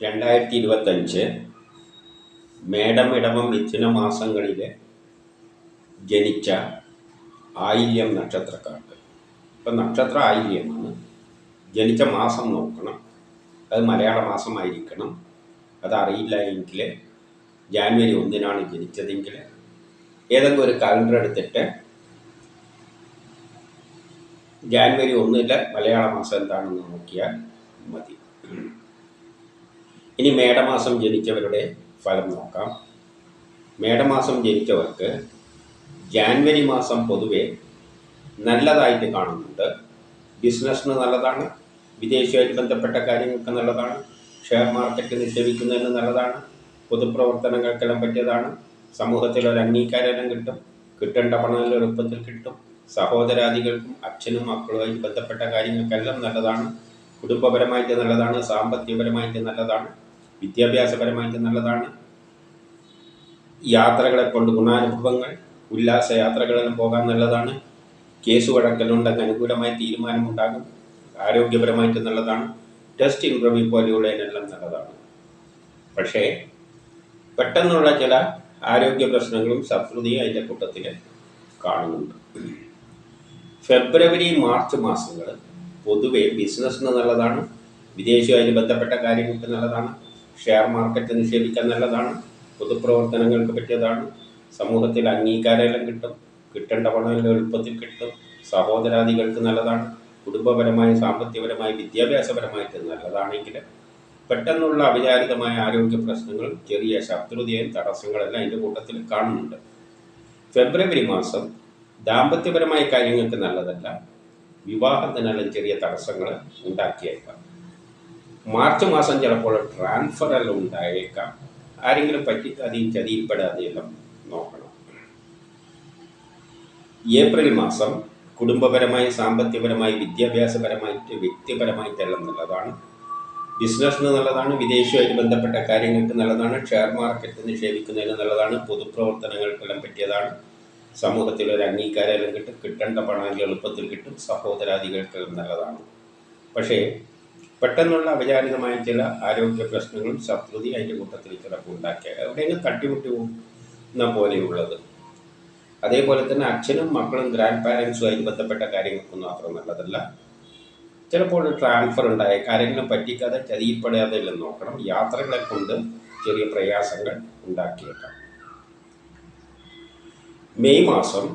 2025 മേടം ഇടവം മിഥുന മാസങ്ങളിൽ ജനിച്ച ആയില്യം നക്ഷത്രക്കാർക്ക്. ഇപ്പം നക്ഷത്രം ആയില്യമാണ്. ജനിച്ച മാസം നോക്കണം, അത് മലയാള മാസമായിരിക്കണം. അതറിയില്ല എങ്കിൽ ജാനുവരി 1 ജനിച്ചതെങ്കിൽ ഏതെങ്കിലും ഒരു കലണ്ടർ എടുത്തിട്ട് ജാനുവരി 1 മലയാള മാസം എന്താണെന്ന് നോക്കിയാൽ മതി. ഇനി മേടമാസം ജനിച്ചവരുടെ ഫലം നോക്കാം. മേടമാസം ജനിച്ചവർക്ക് ജാനുവരി മാസം പൊതുവെ നല്ലതായിട്ട് കാണുന്നുണ്ട്. ബിസിനസ്സിന് നല്ലതാണ്, വിദേശവുമായിട്ട് ബന്ധപ്പെട്ട കാര്യങ്ങൾക്ക് നല്ലതാണ്, ഷെയർ മാർക്കറ്റ് നിക്ഷേപിക്കുന്നതിന് നല്ലതാണ്, പൊതുപ്രവർത്തനങ്ങൾക്കെല്ലാം പറ്റിയതാണ്, സമൂഹത്തിൽ ഒരു അംഗീകാരം കിട്ടും, കിട്ടേണ്ട പണം എളുപ്പത്തിൽ കിട്ടും, സഹോദരാദികൾക്കും അച്ഛനും മക്കളുമായിട്ട് ബന്ധപ്പെട്ട കാര്യങ്ങൾക്കെല്ലാം നല്ലതാണ്, കുടുംബപരമായിട്ട് നല്ലതാണ്, സാമ്പത്തികപരമായിട്ട് നല്ലതാണ്, വിദ്യാഭ്യാസപരമായിട്ട് നല്ലതാണ്, യാത്രകളെ കൊണ്ട് ഗുണാനുഭവങ്ങൾ, ഉല്ലാസയാത്രകളെല്ലാം പോകാൻ നല്ലതാണ്, കേസ് വഴക്കലുണ്ടെങ്കിൽ അനുകൂലമായ തീരുമാനമുണ്ടാകും, ആരോഗ്യപരമായിട്ട് നല്ലതാണ്, ടെസ്റ്റ് ഇൻ്റർവ്യൂ പോലെയുള്ളതിനെല്ലാം നല്ലതാണ്. പക്ഷേ പെട്ടെന്നുള്ള ചില ആരോഗ്യ പ്രശ്നങ്ങളും ശത്രുതയും അതിൻ്റെ കൂട്ടത്തിൽ കാണുന്നുണ്ട്. ഫെബ്രുവരി മാർച്ച് മാസങ്ങൾ പൊതുവെ ബിസിനസ്സിന് നല്ലതാണ്, വിദേശവുമായിട്ട് ബന്ധപ്പെട്ട കാര്യങ്ങൾക്ക് നല്ലതാണ്, ഷെയർ മാർക്കറ്റ് നിക്ഷേപിക്കാൻ നല്ലതാണ്, പൊതുപ്രവർത്തനങ്ങൾക്ക് പറ്റിയതാണ്, സമൂഹത്തിൽ അംഗീകാരമെല്ലാം കിട്ടും, കിട്ടേണ്ട പണം എളുപ്പത്തിൽ കിട്ടും, സഹോദരാദികൾക്ക് നല്ലതാണ്, കുടുംബപരമായി സാമ്പത്തികപരമായി വിദ്യാഭ്യാസപരമായിട്ട് നല്ലതാണെങ്കിൽ പെട്ടെന്നുള്ള അവിചാരിതമായ ആരോഗ്യ പ്രശ്നങ്ങളും ചെറിയ ശത്രുതയും തടസ്സങ്ങളെല്ലാം അതിൻ്റെ കൂട്ടത്തിൽ കാണുന്നുണ്ട്. ഫെബ്രുവരി മാസം ദാമ്പത്യപരമായ കാര്യങ്ങൾക്ക് നല്ലതല്ല, വിവാഹത്തിനെല്ലാം ചെറിയ തടസ്സങ്ങൾ ഉണ്ടാക്കിയേക്കാം. മാർച്ച് മാസം ചിലപ്പോൾ ട്രാൻസ്ഫർ എല്ലാം ഉണ്ടായേക്കാം. ആരെങ്കിലും പറ്റിക്കാതെയും ചതിയിൽപ്പെടാതെയെല്ലാം നോക്കണം. ഏപ്രിൽ മാസം കുടുംബപരമായി സാമ്പത്തികപരമായി വിദ്യാഭ്യാസപരമായിട്ട് വ്യക്തിപരമായിട്ടെല്ലാം നല്ലതാണ്, ബിസിനസ്സിന് നല്ലതാണ്, വിദേശവുമായിട്ട് ബന്ധപ്പെട്ട കാര്യങ്ങൾക്ക് നല്ലതാണ്, ഷെയർ മാർക്കറ്റ് നിക്ഷേപിക്കുന്നതിന് നല്ലതാണ്, പൊതുപ്രവർത്തനങ്ങൾക്കെല്ലാം പറ്റിയതാണ്, സമൂഹത്തിൽ ഒരു അംഗീകാരമെല്ലാം കിട്ടും, കിട്ടേണ്ട പണം എളുപ്പത്തിൽ കിട്ടും, സഹോദരാദികൾക്കെല്ലാം നല്ലതാണ്. പക്ഷേ പെട്ടെന്നുള്ള അവിചാരിതമായ ചില ആരോഗ്യ പ്രശ്നങ്ങളും ശത്രുതയും അതിൻ്റെ കൂട്ടത്തിൽ ചിലപ്പോൾ ഉണ്ടാക്കിയ എവിടെയെങ്കിലും തട്ടിമുട്ടി പോകുന്ന പോലെയുള്ളത്. അതേപോലെ തന്നെ അച്ഛനും മക്കളും ഗ്രാൻഡ് പാരൻസുമായിട്ട് ബന്ധപ്പെട്ട കാര്യങ്ങൾക്കൊന്നും അത്ര നല്ലതല്ല. ചിലപ്പോൾ ട്രാൻസ്ഫർ ഉണ്ടായേക്കാം, ആരെങ്കിലും പറ്റിക്കാതെ ചതിയിൽപ്പെടാതെ എല്ലാം നോക്കണം. യാത്രകളെ കൊണ്ട് ചെറിയ പ്രയാസങ്ങൾ ഉണ്ടാക്കിയേക്കാം. മെയ് മാസം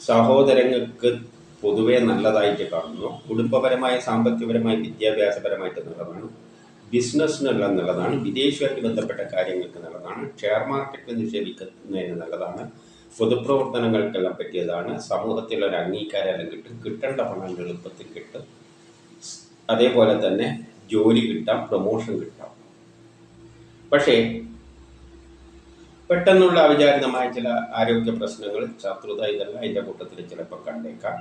സഹോദരങ്ങൾക്ക് പൊതുവെ നല്ലതായിട്ട് കാണുന്നു. കുടുംബപരമായ സാമ്പത്തികപരമായി വിദ്യാഭ്യാസപരമായിട്ട് നല്ലതാണ്, ബിസിനസ്സിനെല്ലാം നല്ലതാണ്, വിദേശവുമായിട്ട് ബന്ധപ്പെട്ട കാര്യങ്ങൾക്ക് നല്ലതാണ്, ഷെയർ മാർക്കറ്റ് നിക്ഷേപിക്കുന്നതിന് നല്ലതാണ്, പൊതുപ്രവർത്തനങ്ങൾക്കെല്ലാം പറ്റിയതാണ്, സമൂഹത്തിലൊരു അംഗീകാരം കിട്ടും, കിട്ടേണ്ട പണം എളുപ്പത്തിൽ കിട്ടും, അതേപോലെ തന്നെ ജോലി കിട്ടാം, പ്രൊമോഷൻ കിട്ടാം. പക്ഷേ പെട്ടെന്നുള്ള അവിചാരിതമായ ചില ആരോഗ്യ പ്രശ്നങ്ങൾ, ശത്രുത ഇതെല്ലാം അതിൻ്റെ കൂട്ടത്തിൽ ചിലപ്പോൾ കണ്ടേക്കാം.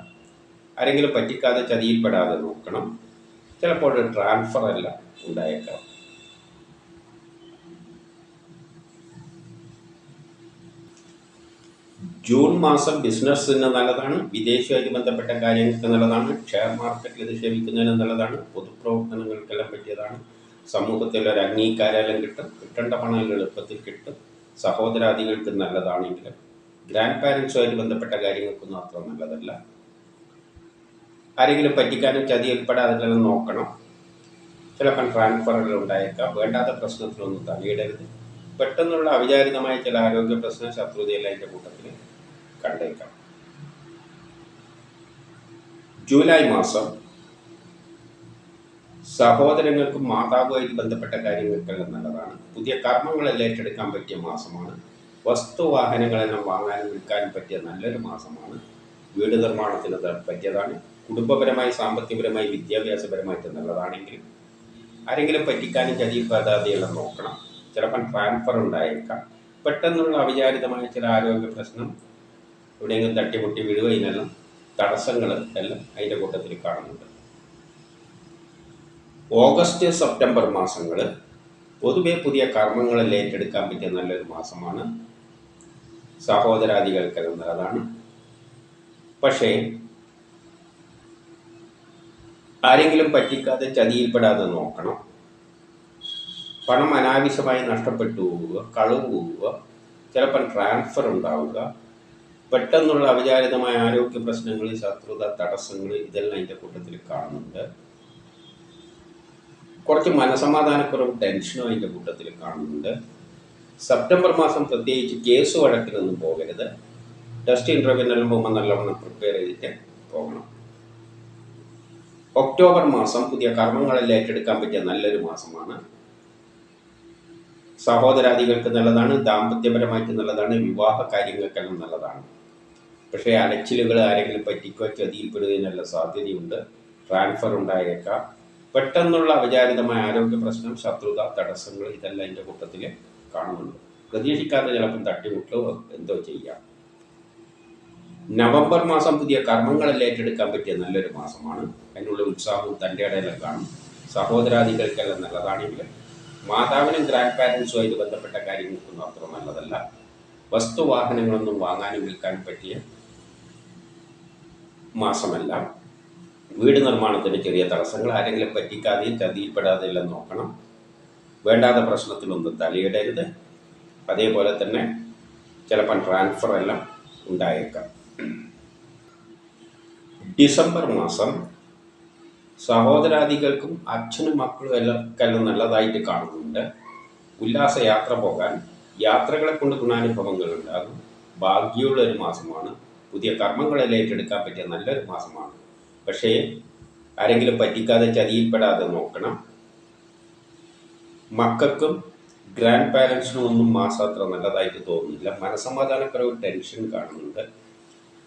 ആരെങ്കിലും പറ്റിക്കാതെ ചതിയിൽപ്പെടാതെ നോക്കണം. ചിലപ്പോൾ ട്രാൻസ്ഫർ എല്ലാം ഉണ്ടായേക്കാം. ജൂൺ മാസം ബിസിനസ്സിന് നല്ലതാണ്, വിദേശവുമായിട്ട് ബന്ധപ്പെട്ട കാര്യങ്ങൾക്ക് നല്ലതാണ്, ഷെയർ മാർക്കറ്റിൽ നിക്ഷേപിക്കുന്നതിന് നല്ലതാണ്, പൊതുപ്രവർത്തനങ്ങൾക്കെല്ലാം പറ്റിയതാണ്, സമൂഹത്തിൽ ഒരു അംഗീകാരമെല്ലാം കിട്ടും, കിട്ടേണ്ട പണം എളുപ്പത്തിൽ കിട്ടും, സഹോദരാദികൾക്ക് നല്ലതാണെങ്കിൽ ഗ്രാൻഡ് പാരൻസുമായിട്ട് ബന്ധപ്പെട്ട കാര്യങ്ങൾക്കൊന്നും അത്ര നല്ലതല്ല. ആരെങ്കിലും പറ്റിക്കാനും ചതിയിൽപ്പെടാതെ നോക്കണം. ചിലപ്പോൾ ട്രാൻസ്ഫറുകൾ ഉണ്ടായേക്കാം. വേണ്ടാത്ത പ്രശ്നത്തിലൊന്നും തലയിടരുത്. പെട്ടെന്നുള്ള അവിചാരിതമായ ചില ആരോഗ്യ പ്രശ്നം, ശത്രുതയെല്ലാം അതിൻ്റെ കൂട്ടത്തിൽ കണ്ടേക്കാം. ജൂലൈ മാസം സഹോദരങ്ങൾക്കും മാതാവുമായിട്ട് ബന്ധപ്പെട്ട കാര്യങ്ങൾക്കെല്ലാം നല്ലതാണ്. പുതിയ കർമ്മങ്ങളെല്ലാം ഏറ്റെടുക്കാൻ പറ്റിയ മാസമാണ്. വസ്തുവാഹനങ്ങളെല്ലാം വാങ്ങാനും വിൽക്കാനും പറ്റിയ നല്ലൊരു മാസമാണ്. വീട് നിർമ്മാണത്തിന് പറ്റിയതാണ്. കുടുംബപരമായി സാമ്പത്തികപരമായി വിദ്യാഭ്യാസപരമായിട്ട് നല്ലതാണെങ്കിൽ ആരെങ്കിലും പറ്റിക്കാനും ചതിയിൽപ്പെടാതെയെല്ലാം നോക്കണം. ചിലപ്പോൾ ട്രാൻസ്ഫർ ഉണ്ടായേക്കാം. പെട്ടെന്നുള്ള അവിചാരിതമായ ചില ആരോഗ്യ പ്രശ്നം, എവിടെയെങ്കിലും തട്ടിമുട്ടി വീഴുക, ഇതിനെല്ലാം തടസ്സങ്ങൾ എല്ലാം അതിൻ്റെ കൂട്ടത്തിൽ കാണുന്നുണ്ട്. ഓഗസ്റ്റ് സെപ്റ്റംബർ മാസങ്ങൾ പൊതുവെ പുതിയ കർമ്മങ്ങളെല്ലാം ഏറ്റെടുക്കാൻ പറ്റിയ നല്ലൊരു മാസമാണ്. സഹോദരാദികൾക്കെല്ലാം നല്ലതാണ്. പക്ഷേ ആരെങ്കിലും പറ്റിക്കാതെ ചതിയിൽപ്പെടാതെ നോക്കണം. പണം അനാവശ്യമായി നഷ്ടപ്പെട്ടു പോവുക, കളവ് പോവുക, ചിലപ്പോൾ ട്രാൻസ്ഫർ ഉണ്ടാവുക, പെട്ടെന്നുള്ള അവിചാരിതമായ ആരോഗ്യ പ്രശ്നങ്ങൾ, ശത്രുത, തടസ്സങ്ങൾ, ഇതെല്ലാം അതിൻ്റെ കൂട്ടത്തിൽ കാണുന്നുണ്ട്. കുറച്ച് മനസമാധാനക്കുറവും ടെൻഷനും അതിൻ്റെ കൂട്ടത്തിൽ കാണുന്നുണ്ട്. സെപ്റ്റംബർ മാസം പ്രത്യേകിച്ച് കേസ് വഴക്കിലൊന്നും പോകരുത്. ടെസ്റ്റ് ഇൻ്റർവ്യൂവിനെല്ലാം പോകുമ്പോൾ നല്ലവണ്ണം പ്രിപ്പയർ ചെയ്തിട്ട് പോകണം. ഒക്ടോബർ മാസം പുതിയ കർമ്മങ്ങളെല്ലാം ഏറ്റെടുക്കാൻ പറ്റിയ നല്ലൊരു മാസമാണ്. സഹോദരാദികൾക്ക് നല്ലതാണ്, ദാമ്പത്യപരമായിട്ട് നല്ലതാണ്, വിവാഹ കാര്യങ്ങൾക്കെല്ലാം നല്ലതാണ്. പക്ഷേ അലച്ചിലുകൾ ആരെങ്കിലും പറ്റിക്കോ ചതിയിൽപ്പെടുകയും സാധ്യതയുണ്ട്. ട്രാൻസ്ഫർ ഉണ്ടായേക്കാം. പെട്ടെന്നുള്ള അവിചാരിതമായ ആരോഗ്യ പ്രശ്നം, ശത്രുത, തടസ്സങ്ങൾ, ഇതെല്ലാം എൻ്റെ കൂട്ടത്തിൽ കാണുന്നുണ്ട്. പ്രതീക്ഷിക്കാതെ ചിലപ്പം തട്ടിമുട്ടോ എന്തോ ചെയ്യാം. നവംബർ മാസം പുതിയ കർമ്മങ്ങളെല്ലാം ഏറ്റെടുക്കാൻ പറ്റിയ നല്ലൊരു മാസമാണ്. അതിനുള്ള ഉത്സാഹവും തൻ്റെ ഇടയിലും കാണും. സഹോദരാദികൾക്കെല്ലാം നല്ലതാണെങ്കിൽ മാതാവിനും ഗ്രാൻഡ് പാരൻസുമായിട്ട് ബന്ധപ്പെട്ട കാര്യങ്ങൾക്കൊന്നും അത്ര നല്ലതല്ല. വസ്തുവാഹനങ്ങളൊന്നും വാങ്ങാനും വിൽക്കാനും പറ്റിയ മാസമല്ല. വീട് നിർമ്മാണത്തിന് ചെറിയ തടസ്സങ്ങൾ, ആരെങ്കിലും പറ്റിക്കാതെയും ചതിയിൽപ്പെടാതെ എല്ലാം നോക്കണം. വേണ്ടാത്ത പ്രശ്നത്തിലൊന്നും തലയിടരുത്. അതേപോലെ തന്നെ ചിലപ്പം ട്രാൻസ്ഫർ എല്ലാം ഉണ്ടായേക്കാം. ഡിസംബർ മാസം സഹോദരാദികൾക്കും അച്ഛനും മക്കളും എല്ലാം നല്ലതായിട്ട് കാണുന്നുണ്ട്. ഉല്ലാസയാത്ര പോകാൻ, യാത്രകളെ കൊണ്ട് ഗുണാനുഭവങ്ങൾ ഉണ്ടാകും. ഭാഗ്യമുള്ള ഒരു മാസമാണ്. പുതിയ കർമ്മങ്ങളെല്ലാം ഏറ്റെടുക്കാൻ പറ്റിയ നല്ലൊരു മാസമാണ്. പക്ഷേ ആരെങ്കിലും പറ്റിക്കാതെ ചതിയിൽപ്പെടാതെ നോക്കണം. മക്കൾക്കും ഗ്രാൻഡ് പാരൻസിനും ഒന്നും മാസം അത്ര നല്ലതായിട്ട് തോന്നുന്നില്ല. മനസ്സമാധാനക്കുറവ്, ടെൻഷൻ കാണുന്നുണ്ട്.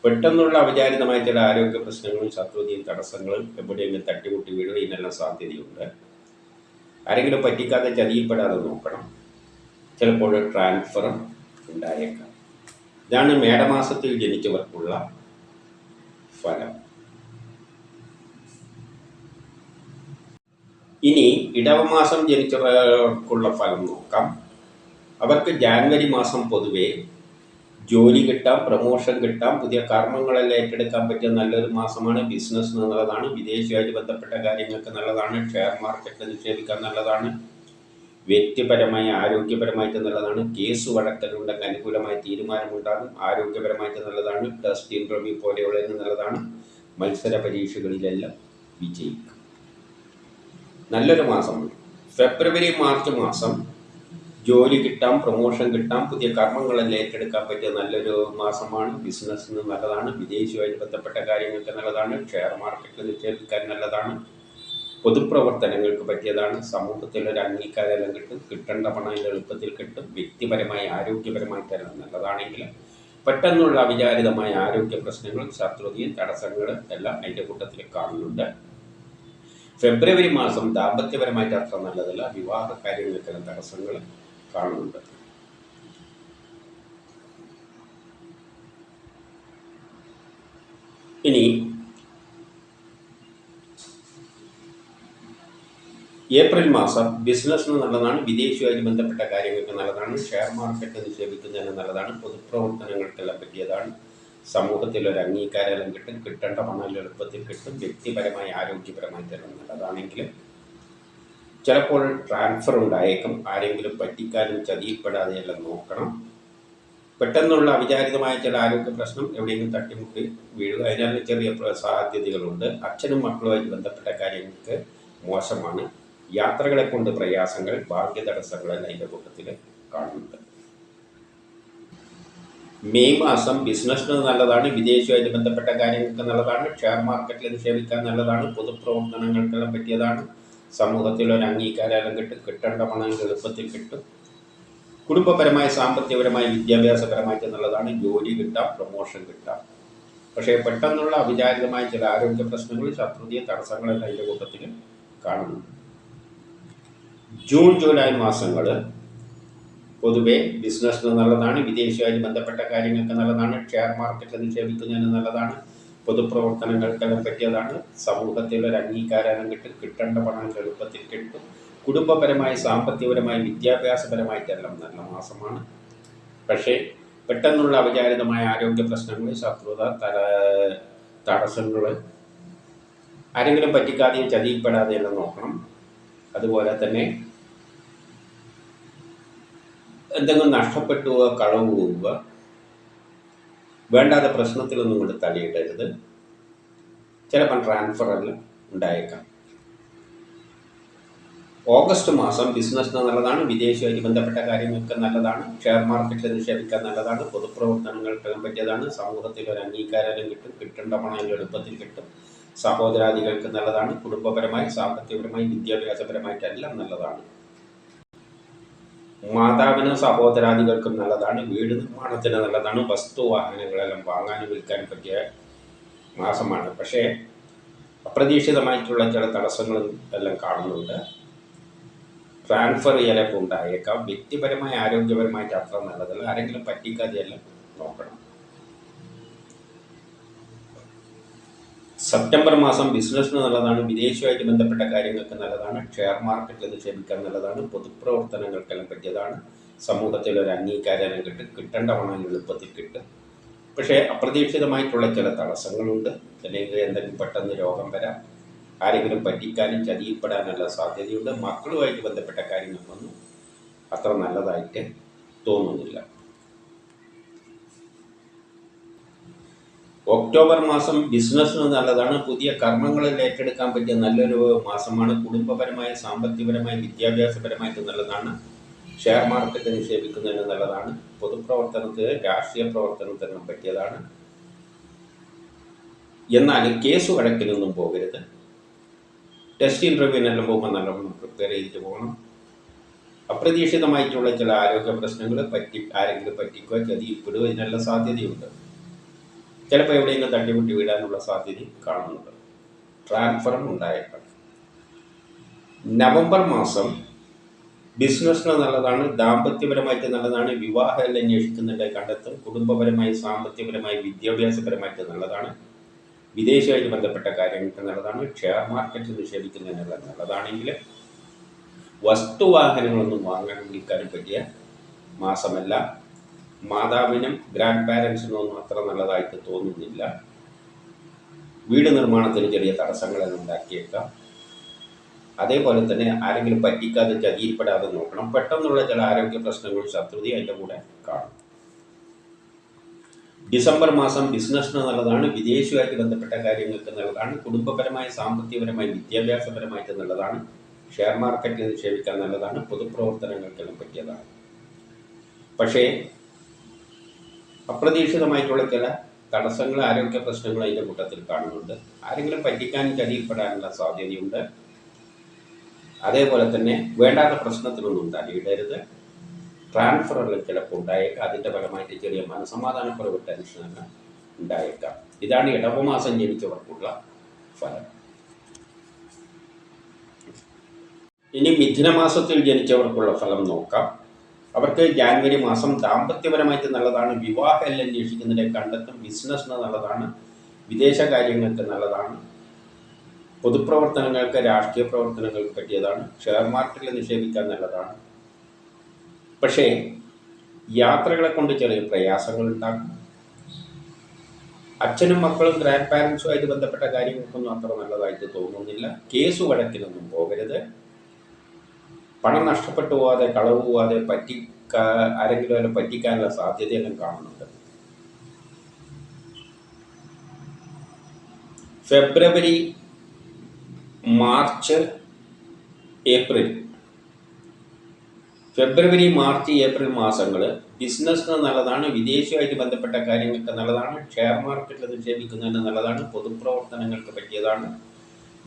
പെട്ടെന്നുള്ള അവിചാരിതമായ ചില ആരോഗ്യ പ്രശ്നങ്ങളും ശത്രുതയും തടസ്സങ്ങളും എവിടെയെങ്കിലും തട്ടിമുട്ടി വീഴുക, ഇതിനെല്ലാം സാധ്യതയുണ്ട്. ആരെങ്കിലും പറ്റിക്കാതെ ചതിയിൽപ്പെടാതെ നോക്കണം. ചിലപ്പോൾ ട്രാൻസ്ഫർ ഉണ്ടായേക്കാം. ഇതാണ് മേടമാസത്തിൽ ജനിച്ചവർക്കുള്ള ഫലം. ഇനി ഇടവമാസം ജനിച്ചവർക്കുള്ള ഫലം നോക്കാം. അവർക്ക് ജാനുവരി മാസം പൊതുവെ ജോലി കിട്ടാം, പ്രമോഷൻ കിട്ടാം, പുതിയ കർമ്മങ്ങളെല്ലാം ഏറ്റെടുക്കാൻ പറ്റിയ നല്ലൊരു മാസമാണ്. ബിസിനസ് നല്ലതാണ്, വിദേശമായിട്ട് ബന്ധപ്പെട്ട കാര്യങ്ങൾക്ക് നല്ലതാണ്, ഷെയർ മാർക്കറ്റിൽ നിക്ഷേപിക്കാൻ നല്ലതാണ്, വ്യക്തിപരമായി ആരോഗ്യപരമായിട്ട് നല്ലതാണ്, കേസ് വഴക്കലുണ്ടെങ്കിൽ അനുകൂലമായ തീരുമാനമുണ്ടാകും, ആരോഗ്യപരമായിട്ട് നല്ലതാണ്, ടെസ്റ്റ് ഇൻ്റർവ്യൂ പോലെയുള്ളതിന് നല്ലതാണ്, മത്സര പരീക്ഷകളിലെല്ലാം വിജയിക്കും. നല്ലൊരു മാസമാണ്. ഫെബ്രുവരി മാർച്ച് മാസം ജോലി കിട്ടാം, പ്രൊമോഷൻ കിട്ടാം, പുതിയ കർമ്മങ്ങളെല്ലാം ഏറ്റെടുക്കാൻ പറ്റിയ നല്ലൊരു മാസമാണ്. ബിസിനസ്സിന് നല്ലതാണ്, വിദേശവുമായിട്ട് ബന്ധപ്പെട്ട കാര്യങ്ങൾക്ക് നല്ലതാണ്, ഷെയർ മാർക്കറ്റിൽ നിക്ഷേപിക്കാൻ നല്ലതാണ്, പൊതുപ്രവർത്തനങ്ങൾക്ക് പറ്റിയതാണ്, സമൂഹത്തിലൊരു അംഗീകാരമെല്ലാം കിട്ടും, കിട്ടേണ്ട പണം എളുപ്പത്തിൽ കിട്ടും, വ്യക്തിപരമായി ആരോഗ്യപരമായിട്ടെല്ലാം നല്ലതാണെങ്കിൽ പെട്ടെന്നുള്ള അവിചാരിതമായ ആരോഗ്യ പ്രശ്നങ്ങളും ശത്രുതയും തടസ്സങ്ങളും എല്ലാം അതിൻ്റെ കൂട്ടത്തിൽ കാണുന്നുണ്ട്. ഫെബ്രുവരി മാസം ദാമ്പത്യപരമായിട്ട് അത്ര നല്ലതല്ല. വിവാഹ കാര്യങ്ങൾക്കെല്ലാം തടസ്സങ്ങൾ കാണുന്നുണ്ട്. ഇനി ഏപ്രിൽ മാസം ബിസിനസ്സിന് നല്ലതാണ്, വിദേശവുമായിട്ട് ബന്ധപ്പെട്ട കാര്യങ്ങൾക്ക് നല്ലതാണ്, ഷെയർ മാർക്കറ്റ് നിക്ഷേപിക്കുന്നതിന് നല്ലതാണ്, പൊതുപ്രവർത്തനങ്ങൾക്കെല്ലാം പറ്റിയതാണ്, സമൂഹത്തിലൊരു അംഗീകാരമെല്ലാം കിട്ടും, കിട്ടേണ്ട പണം എളുപ്പത്തിൽ കിട്ടും, വ്യക്തിപരമായി ആരോഗ്യപരമായിട്ടെല്ലാം നല്ലതാണെങ്കിൽ ചിലപ്പോൾ ട്രാൻസ്ഫർ ഉണ്ടായേക്കും. ആരെങ്കിലും പറ്റിക്കാനും ചതിയിൽപ്പെടാതെ എല്ലാം നോക്കണം. പെട്ടെന്നുള്ള അവിചാരിതമായ ചില ആരോഗ്യ പ്രശ്നം, എവിടെയെങ്കിലും തട്ടിമുട്ടി വീഴുക, അതിനുള്ള ചെറിയ സാധ്യതകളുണ്ട്. അച്ഛനും മക്കളുമായിട്ട് ബന്ധപ്പെട്ട കാര്യങ്ങൾക്ക് മോശമാണ്. യാത്രകളെ കൊണ്ട് പ്രയാസങ്ങൾ, ഭാഗ്യ തടസ്സങ്ങളെല്ലാം അതിൻ്റെ കൂട്ടത്തിൽ കാണുന്നുണ്ട്. മെയ് മാസം ബിസിനസ്സിന് നല്ലതാണ്, വിദേശവുമായിട്ട് ബന്ധപ്പെട്ട കാര്യങ്ങൾക്ക് നല്ലതാണ്, ഷെയർ മാർക്കറ്റിൽ നിക്ഷേപിക്കാൻ നല്ലതാണ്, പൊതുപ്രവർത്തനങ്ങൾക്കെല്ലാം പറ്റിയതാണ്, സമൂഹത്തിലൊരു അംഗീകാരം കിട്ടും, കിട്ടേണ്ട പണം എളുപ്പത്തിൽ കിട്ടും, കുടുംബപരമായി സാമ്പത്തികപരമായി വിദ്യാഭ്യാസപരമായിട്ട് നല്ലതാണ്, ജോലി കിട്ടാം, പ്രൊമോഷൻ കിട്ടാം. പക്ഷേ പെട്ടെന്നുള്ള അവിചാരിതമായ ചില ആരോഗ്യ പ്രശ്നങ്ങൾ, ശത്രുതയും തടസ്സങ്ങളെല്ലാം അതിൻ്റെ കൂട്ടത്തിൽ കാണുന്നുണ്ട്. ജൂൺ ജൂലൈ മാസങ്ങൾ പൊതുവെ ബിസിനസ്സിന് നല്ലതാണ്, വിദേശവുമായിട്ട് ബന്ധപ്പെട്ട കാര്യങ്ങൾക്ക് നല്ലതാണ്, ഷെയർ മാർക്കറ്റിൽ നിക്ഷേപിക്കുന്നതിന് നല്ലതാണ്, പൊതുപ്രവർത്തനങ്ങൾക്കെല്ലാം പറ്റിയതാണ്, സമൂഹത്തിലൊരു അംഗീകാരം കിട്ടും, കിട്ടേണ്ട പണം എളുപ്പത്തിൽ കിട്ടും, കുടുംബപരമായി സാമ്പത്തികപരമായി വിദ്യാഭ്യാസപരമായിട്ടെല്ലാം നല്ല മാസമാണ്. പക്ഷേ പെട്ടെന്നുള്ള അവിചാരിതമായ ആരോഗ്യ പ്രശ്നങ്ങൾ, ശത്രുത, തടസ്സങ്ങൾ, ആരെങ്കിലും പറ്റിക്കാതെയും ചതിയിൽപ്പെടാതെയെല്ലാം നോക്കണം. അതുപോലെ തന്നെ എന്തെങ്കിലും നഷ്ടപ്പെട്ടു പോവുക, കളവ് പോവുക, വേണ്ടാത്ത പ്രശ്നത്തിലൊന്നും കൊണ്ട് തലയിടരുത്. ചിലപ്പം ട്രാൻസ്ഫറെല്ലാം ഉണ്ടായേക്കാം. ഓഗസ്റ്റ് മാസം ബിസിനസ്സിന് നല്ലതാണ്, വിദേശവുമായി ബന്ധപ്പെട്ട കാര്യങ്ങൾക്ക് നല്ലതാണ്, ഷെയർ മാർക്കറ്റിൽ നിക്ഷേപിക്കാൻ നല്ലതാണ്, പൊതുപ്രവർത്തനങ്ങൾക്ക് പറ്റിയതാണ്, സമൂഹത്തിൽ ഒരു അംഗീകാരം കിട്ടും, കിട്ടേണ്ട പണം എളുപ്പത്തിൽ കിട്ടും, സഹോദരാദികൾക്ക് നല്ലതാണ്, കുടുംബപരമായി, സാമ്പത്തികപരമായി, വിദ്യാഭ്യാസപരമായിട്ടെല്ലാം നല്ലതാണ്. മാതാവിനും സഹോദരാദികൾക്കും നല്ലതാണ്, വീട് നിർമ്മാണത്തിന് നല്ലതാണ്, വസ്തുവാഹനങ്ങളെല്ലാം വാങ്ങാനും വിൽക്കാനും പറ്റിയ മാസമാണ്. പക്ഷേ അപ്രതീക്ഷിതമായിട്ടുള്ള ചില തടസ്സങ്ങളും എല്ലാം കാണുന്നുണ്ട്. ട്രാൻസ്ഫർ ചിലപ്പോൾ ഉണ്ടായേക്കാം. വ്യക്തിപരമായി ആരോഗ്യപരമായിട്ട് അത്ര നല്ലതല്ല. ആരെങ്കിലും പറ്റിക്കാതെയെല്ലാം നോക്കണം. സെപ്റ്റംബർ മാസം ബിസിനസ്സിന് നല്ലതാണ്, വിദേശവുമായിട്ട് ബന്ധപ്പെട്ട കാര്യങ്ങൾക്ക് നല്ലതാണ്, ഷെയർ മാർക്കറ്റിൽ നിക്ഷേപിക്കാൻ നല്ലതാണ്, പൊതുപ്രവർത്തനങ്ങൾക്കെല്ലാം പറ്റിയതാണ്, സമൂഹത്തിൽ ഒരു അംഗീകാരം കിട്ടും, കിട്ടേണ്ട പണം എളുപ്പത്തിൽ കിട്ടും. പക്ഷേ അപ്രതീക്ഷിതമായിട്ടുള്ള ചില തടസ്സങ്ങളുണ്ട്. അല്ലെങ്കിൽ എന്തെങ്കിലും പെട്ടെന്ന് രോഗം വരാം, ആരെങ്കിലും പറ്റിക്കാനും ചതിയിൽപ്പെടാനുള്ള സാധ്യതയുണ്ട്. മക്കളുമായിട്ട് ബന്ധപ്പെട്ട കാര്യങ്ങൾക്കൊന്നും അത്ര നല്ലതായിട്ട് തോന്നുന്നില്ല. ഒക്ടോബർ മാസം ബിസിനസ്സിന് നല്ലതാണ്, പുതിയ കർമ്മങ്ങളിൽ ഏറ്റെടുക്കാൻ പറ്റിയ നല്ലൊരു മാസമാണ്. കുടുംബപരമായി, സാമ്പത്തികപരമായി, വിദ്യാഭ്യാസപരമായിട്ട് നല്ലതാണ്, ഷെയർ മാർക്കറ്റ് നിക്ഷേപിക്കുന്നതിന് നല്ലതാണ്, പൊതുപ്രവർത്തനത്തിന്, രാഷ്ട്രീയ പ്രവർത്തനത്തിനും പറ്റിയതാണ്. എന്നാൽ കേസ് വഴക്കിനൊന്നും പോകരുത്. ടെസ്റ്റ് ഇൻ്റർവ്യൂവിനെല്ലാം പോകുമ്പോൾ നല്ലോണം പ്രിപ്പയർ ചെയ്തിട്ട് പോകണം. അപ്രതീക്ഷിതമായിട്ടുള്ള ചില ആരോഗ്യ പ്രശ്നങ്ങൾ ആരെങ്കിലും പറ്റിക്കുക, ചതിയിൽപ്പെടുക, ഇതിനെല്ലാം സാധ്യതയുണ്ട്. ചിലപ്പോൾ എവിടെയെങ്കിലും തട്ടിമുട്ടി വീഴാനുള്ള സാധ്യത കാണുന്നുണ്ട്. ട്രാൻസ്ഫറും ഉണ്ടായേക്കാം. നവംബർ മാസം ബിസിനസ്സിന് നല്ലതാണ്, ദാമ്പത്യപരമായിട്ട് നല്ലതാണ്, വിവാഹമെല്ലാം അന്വേഷിക്കുന്നുണ്ട് കണ്ടെത്തും, കുടുംബപരമായി, സാമ്പത്തികപരമായി, വിദ്യാഭ്യാസപരമായിട്ട് നല്ലതാണ്, വിദേശവുമായിട്ട് ബന്ധപ്പെട്ട കാര്യങ്ങൾക്ക് നല്ലതാണ്, ഷെയർ മാർക്കറ്റിൽ നിക്ഷേപിക്കുന്നതിനെല്ലാം നല്ലതാണെങ്കിൽ വസ്തുവാഹനങ്ങളൊന്നും വാങ്ങാനും വിൽക്കാനും പറ്റിയ മാസമല്ല. മാതാവിനും ഗ്രാൻഡ് പാരൻസിനും ഒന്നും അത്ര നല്ലതായിട്ട് തോന്നുന്നില്ല. വീട് നിർമ്മാണത്തിന് ചെറിയ തടസ്സങ്ങളെല്ലാം ഉണ്ടാക്കിയേക്കാം. അതേപോലെ തന്നെ ആരെങ്കിലും പറ്റിക്കാതെ ചതിയിൽപ്പെടാതെ നോക്കണം. പെട്ടെന്നുള്ള ചില ആരോഗ്യ പ്രശ്നങ്ങളും ശത്രുതയും അതിൻ്റെ കൂടെ കാണും. ഡിസംബർ മാസം ബിസിനസ്സിന് നല്ലതാണ്, വിദേശവുമായിട്ട് ബന്ധപ്പെട്ട കാര്യങ്ങൾക്ക് നല്ലതാണ്, കുടുംബപരമായി, സാമ്പത്തികപരമായി, വിദ്യാഭ്യാസപരമായിട്ട് നല്ലതാണ്, ഷെയർ മാർക്കറ്റിൽ നിക്ഷേപിക്കാൻ നല്ലതാണ്, പൊതുപ്രവർത്തനങ്ങൾക്കെല്ലാം പറ്റിയതാണ്. പക്ഷേ അപ്രതീക്ഷിതമായിട്ടുള്ള ചില തടസ്സങ്ങൾ, ആരോഗ്യ പ്രശ്നങ്ങൾ അതിൻ്റെ കൂട്ടത്തിൽ കാണുന്നുണ്ട്. ആരെങ്കിലും പറ്റിക്കാനും ചതിയിൽപ്പെടാനുള്ള സാധ്യതയുണ്ട്. അതേപോലെ തന്നെ വേണ്ടാത്ത പ്രശ്നത്തിനൊന്നും തലയിടരുത്. ട്രാൻസ്ഫറുകൾ ചിലപ്പോൾ ഉണ്ടായേക്കാം. അതിൻ്റെ ഫലമായിട്ട് ചെറിയ മനസമാധാനക്കുറവ്, ടെൻഷനെല്ലാം ഉണ്ടായേക്കാം. ഇതാണ് ഇടവമാസം ജനിച്ചവർക്കുള്ള ഫലം. ഇനി മിഥുനമാസത്തിൽ ജനിച്ചവർക്കുള്ള ഫലം നോക്കാം. അവർക്ക് ജാനുവരി മാസം ദാമ്പത്യപരമായിട്ട് നല്ലതാണ്, വിവാഹമെല്ലാം അന്വേഷിക്കുന്നതിനെ കണ്ടെത്തും, ബിസിനസ്സിന് നല്ലതാണ്, വിദേശ കാര്യങ്ങൾക്ക് നല്ലതാണ്, പൊതുപ്രവർത്തനങ്ങൾക്ക്, രാഷ്ട്രീയ പ്രവർത്തനങ്ങൾക്ക് പറ്റിയതാണ്, ഷെയർ മാർക്കറ്റിൽ നിക്ഷേപിക്കാൻ നല്ലതാണ്. പക്ഷേ യാത്രകളെ കൊണ്ട് ചെറിയ പ്രയാസങ്ങൾ ഉണ്ടാകും. അച്ഛനും മക്കളും ഗ്രാൻഡ് പാരൻസുമായിട്ട് ബന്ധപ്പെട്ട കാര്യങ്ങൾക്കൊന്നും അത്ര നല്ലതായിട്ട് തോന്നുന്നില്ല. കേസ് വഴക്കിനൊന്നും പോകരുത്. പണം നഷ്ടപ്പെട്ടു പോവാതെ, കളവ് പോവാതെ, ആരെങ്കിലും എല്ലാം പറ്റിക്കാനുള്ള സാധ്യതയെല്ലാം കാണുന്നുണ്ട്. ഫെബ്രുവരി, മാർച്ച്, ഏപ്രിൽ മാർച്ച്, ഏപ്രിൽ മാസങ്ങൾ ബിസിനസ്സിന് നല്ലതാണ്, വിദേശവുമായിട്ട് ബന്ധപ്പെട്ട കാര്യങ്ങൾക്ക് നല്ലതാണ്, ഷെയർ മാർക്കറ്റിൽ നിക്ഷേപിക്കുന്നതിന് നല്ലതാണ്, പൊതുപ്രവർത്തനങ്ങൾക്ക് പറ്റിയതാണ്,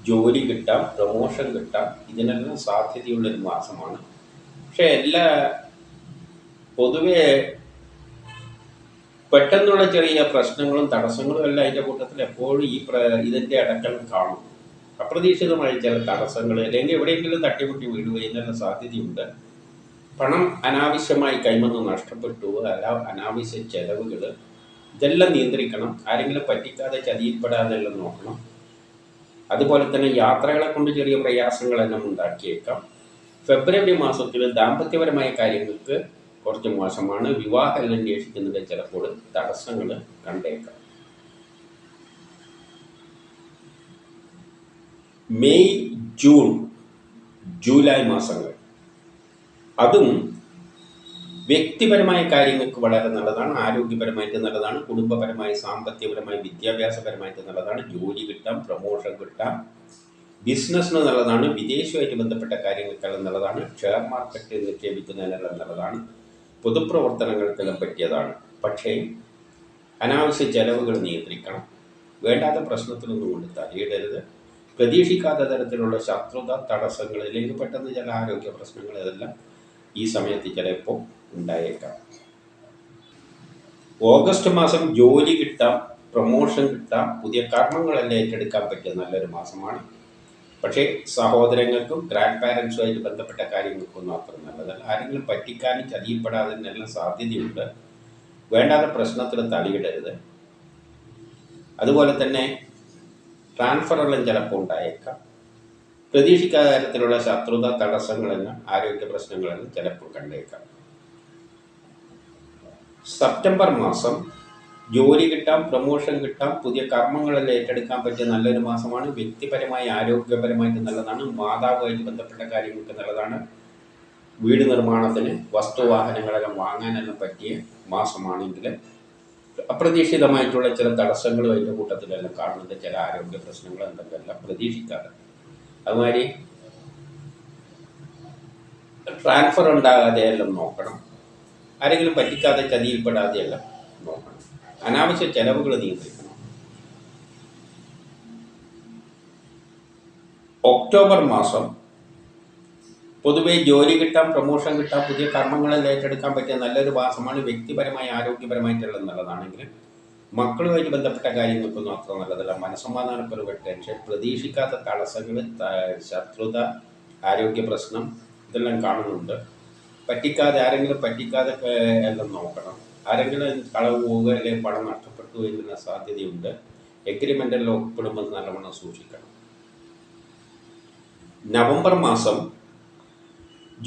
ജോലി കിട്ടാം, പ്രൊമോഷൻ കിട്ടാം, ഇതിനെല്ലാം സാധ്യതയുള്ളൊരു മാസമാണ്. പക്ഷേ പൊതുവെ പെട്ടെന്നുള്ള ചെറിയ പ്രശ്നങ്ങളും തടസ്സങ്ങളും എല്ലാം അതിൻ്റെ കൂട്ടത്തിൽ എപ്പോഴും ഇതിൻ്റെ അടക്കം കാണും. അപ്രതീക്ഷിതമായ ചില തടസ്സങ്ങൾ, അല്ലെങ്കിൽ എവിടെയെങ്കിലും തട്ടിമുട്ടി വീഴുക, ഇതിനെല്ലാം സാധ്യതയുണ്ട്. പണം അനാവശ്യമായി കൈമന്ന് നഷ്ടപ്പെട്ടു, അനാവശ്യ ചെലവുകൾ, ഇതെല്ലാം നിയന്ത്രിക്കണം. ആരെങ്കിലും പറ്റിക്കാതെ ചതിയിൽപ്പെടാതെ എല്ലാം നോക്കണം. അതുപോലെ തന്നെ യാത്രകളെ കൊണ്ട് ചെറിയ പ്രയാസങ്ങളെല്ലാം ഉണ്ടാക്കിയേക്കാം. ഫെബ്രുവരി മാസത്തിൽ ദാമ്പത്യപരമായ കാര്യങ്ങൾക്ക് കുറച്ച് മോശമാണ്. വിവാഹം അന്വേഷിക്കുന്നതിൽ ചിലപ്പോൾ തടസ്സങ്ങൾ കണ്ടേക്കാം. മെയ്, ജൂൺ, ജൂലൈ മാസങ്ങൾ അതും വ്യക്തിപരമായ കാര്യങ്ങൾക്ക് വളരെ നല്ലതാണ്, ആരോഗ്യപരമായിട്ട് നല്ലതാണ്, കുടുംബപരമായി സാമ്പത്തികപരമായി വിദ്യാഭ്യാസപരമായിട്ട് നല്ലതാണ്, ജോലി കിട്ടാം, പ്രൊമോഷൻ കിട്ടാം, ബിസിനസ്സിന് നല്ലതാണ്, വിദേശവുമായിട്ട് ബന്ധപ്പെട്ട കാര്യങ്ങൾക്കെല്ലാം നല്ലതാണ്, ഷെയർ മാർക്കറ്റ് നിക്ഷേപിക്കുന്നതിനെല്ലാം നല്ലതാണ്, പൊതുപ്രവർത്തനങ്ങൾക്കെല്ലാം പറ്റിയതാണ്. പക്ഷേ അനാവശ്യ ചെലവുകൾ നിയന്ത്രിക്കണം. വേണ്ടാത്ത പ്രശ്നത്തിലൊന്നും കൊണ്ട് തലയിടരുത്. പ്രതീക്ഷിക്കാത്ത തരത്തിലുള്ള ശത്രുത, തടസ്സങ്ങൾ, അല്ലെങ്കിൽ പെട്ടെന്ന് ചില ആരോഗ്യ പ്രശ്നങ്ങൾ ഇതെല്ലാം ഈ സമയത്ത് ചിലപ്പോൾ ഉണ്ടായേക്കാം. ഓഗസ്റ്റ് മാസം ജോലി കിട്ടാം, പ്രൊമോഷൻ കിട്ടാം, പുതിയ കർമ്മങ്ങളെല്ലാം ഏറ്റെടുക്കാൻ പറ്റിയ നല്ലൊരു മാസമാണ്. പക്ഷേ സഹോദരങ്ങൾക്കും ഗ്രാൻഡ് പാരൻസുമായിട്ട് ബന്ധപ്പെട്ട കാര്യങ്ങൾക്കൊന്നും അത്ര നല്ലതല്ല. ആരെങ്കിലും പറ്റിക്കാനും ചതിയപ്പെടാതെ എല്ലാം സാധ്യതയുണ്ട്. വേണ്ടാത്ത പ്രശ്നത്തിൽ തലയിടരുത്. അതുപോലെ തന്നെ ട്രാൻസ്ഫറെല്ലാം ചിലപ്പോൾ ഉണ്ടായേക്കാം. പ്രതീക്ഷിക്കാത്ത തരത്തിലുള്ള ശത്രുത, തടസ്സങ്ങളെല്ലാം ആരോഗ്യ പ്രശ്നങ്ങളെല്ലാം ചിലപ്പോൾ കണ്ടേക്കാം. സെപ്റ്റംബർ മാസം ജോലി കിട്ടാം, പ്രൊമോഷൻ കിട്ടാം, പുതിയ കർമ്മങ്ങളെല്ലാം ഏറ്റെടുക്കാൻ പറ്റിയ നല്ലൊരു മാസമാണ്. വ്യക്തിപരമായി ആരോഗ്യപരമായിട്ട് നല്ലതാണ്, മാതാവുമായിട്ട് ബന്ധപ്പെട്ട കാര്യങ്ങൾക്ക് നല്ലതാണ്, വീട് നിർമ്മാണത്തിന് വസ്തുവാഹനങ്ങളെല്ലാം വാങ്ങാനെല്ലാം പറ്റിയ മാസമാണെങ്കിൽ അപ്രതീക്ഷിതമായിട്ടുള്ള ചില തടസ്സങ്ങളും അതിൻ്റെ കൂട്ടത്തിലെല്ലാം കാണുന്നുണ്ട്. ചില ആരോഗ്യ പ്രശ്നങ്ങൾ എന്തെല്ലാം പ്രതീക്ഷിക്കാതെ, അതുമാതിരി ട്രാൻസ്ഫർ ഉണ്ടാകാതെ എല്ലാം നോക്കണം. ആരെങ്കിലും പറ്റിക്കാതെ ചതിയിൽപ്പെടാതെ എല്ലാം നോക്കണം. അനാവശ്യ ചെലവുകൾ നിയന്ത്രിക്കണം. ഒക്ടോബർ മാസം പൊതുവെ ജോലി കിട്ടാം, പ്രൊമോഷൻ കിട്ടാം, പുതിയ കർമ്മങ്ങളെല്ലാം ഏറ്റെടുക്കാൻ പറ്റിയ നല്ലൊരു മാസമാണ്. വ്യക്തിപരമായി ആരോഗ്യപരമായിട്ടുള്ള നല്ലതാണെങ്കിൽ മക്കളുമായിട്ട് ബന്ധപ്പെട്ട കാര്യങ്ങൾക്കൊന്നും അത്ര നല്ലതല്ല. മനസ്സമാധാനക്കുറവ്, ടെൻഷൻ, പ്രതീക്ഷിക്കാത്ത തടസ്സങ്ങൾ, ശത്രുത, ആരോഗ്യ പ്രശ്നം ഇതെല്ലാം കാണുന്നുണ്ട്. ആരെങ്കിലും പറ്റിക്കാതെ എല്ലാം നോക്കണം. ആരെങ്കിലും കളവ് പോവുക അല്ലെങ്കിൽ പണം നഷ്ടപ്പെട്ടു എന്നുള്ള സാധ്യതയുണ്ട്. എഗ്രിമെൻ്റെല്ലാം ഒപ്പിടുമ്പോൾ നല്ലവണ്ണം സൂക്ഷിക്കണം. നവംബർ മാസം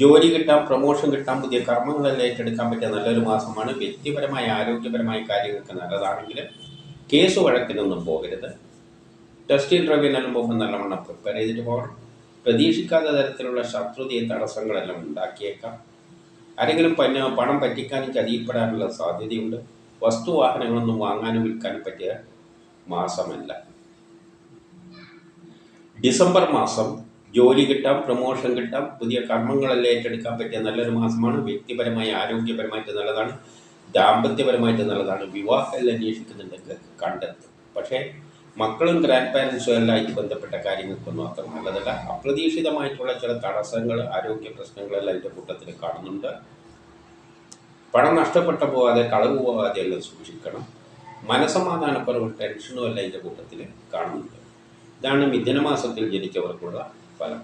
ജോലി കിട്ടാം, പ്രൊമോഷൻ കിട്ടാം, പുതിയ കർമ്മങ്ങളെല്ലാം ഏറ്റെടുക്കാൻ പറ്റിയ നല്ലൊരു മാസമാണ്. വ്യക്തിപരമായ ആരോഗ്യപരമായ കാര്യങ്ങൾക്ക് നല്ലതാണെങ്കിൽ കേസ് വഴക്കിനൊന്നും പോകരുത്. ടെസ്റ്റ് ഇൻ്റർവ്യൂവിനെല്ലാം പോകുമ്പോൾ നല്ലവണ്ണം പ്രിപ്പയർ ചെയ്തിട്ട് പോകണം. പ്രതീക്ഷിക്കാത്ത തരത്തിലുള്ള ശത്രുതയും തടസ്സങ്ങളെല്ലാം ഉണ്ടാക്കിയേക്കാം. ആരെങ്കിലും പണം പറ്റിക്കാനും ചതിയിൽപ്പെടാനുള്ള സാധ്യതയുണ്ട്. വസ്തുവാഹനങ്ങളൊന്നും വാങ്ങാനും വിൽക്കാനും പറ്റിയ മാസമല്ല. ഡിസംബർ മാസം ജോലി കിട്ടാം, പ്രൊമോഷൻ കിട്ടാം, പുതിയ കർമ്മങ്ങളെല്ലാം ഏറ്റെടുക്കാൻ പറ്റിയ നല്ലൊരു മാസമാണ്. വ്യക്തിപരമായി ആരോഗ്യപരമായിട്ട് നല്ലതാണ്, ദാമ്പത്യപരമായിട്ട് നല്ലതാണ്. വിവാഹം എല്ലാം അന്വേഷിക്കുന്നുണ്ടെങ്കിൽ കണ്ടെത്തും. പക്ഷേ മക്കളും ഗ്രാൻഡ് പാരൻസും എല്ലാം ആയിട്ട് ബന്ധപ്പെട്ട കാര്യങ്ങൾക്കൊന്നും അത്ര നല്ലതല്ല. അപ്രതീക്ഷിതമായിട്ടുള്ള ചില തടസ്സങ്ങൾ, ആരോഗ്യ പ്രശ്നങ്ങളെല്ലാം അതിൻ്റെ കൂട്ടത്തിൽ കാണുന്നുണ്ട്. പണം നഷ്ടപ്പെട്ടു പോകാതെ, കളവ് പോകാതെ എല്ലാം സൂക്ഷിക്കണം. മനസ്സമാധാനക്കുറവും ടെൻഷനും എല്ലാം അതിൻ്റെ കൂട്ടത്തിൽ കാണുന്നുണ്ട്. ഇതാണ് മിഥുനമാസത്തിൽ ജനിച്ചവർക്കുള്ള ഫലം.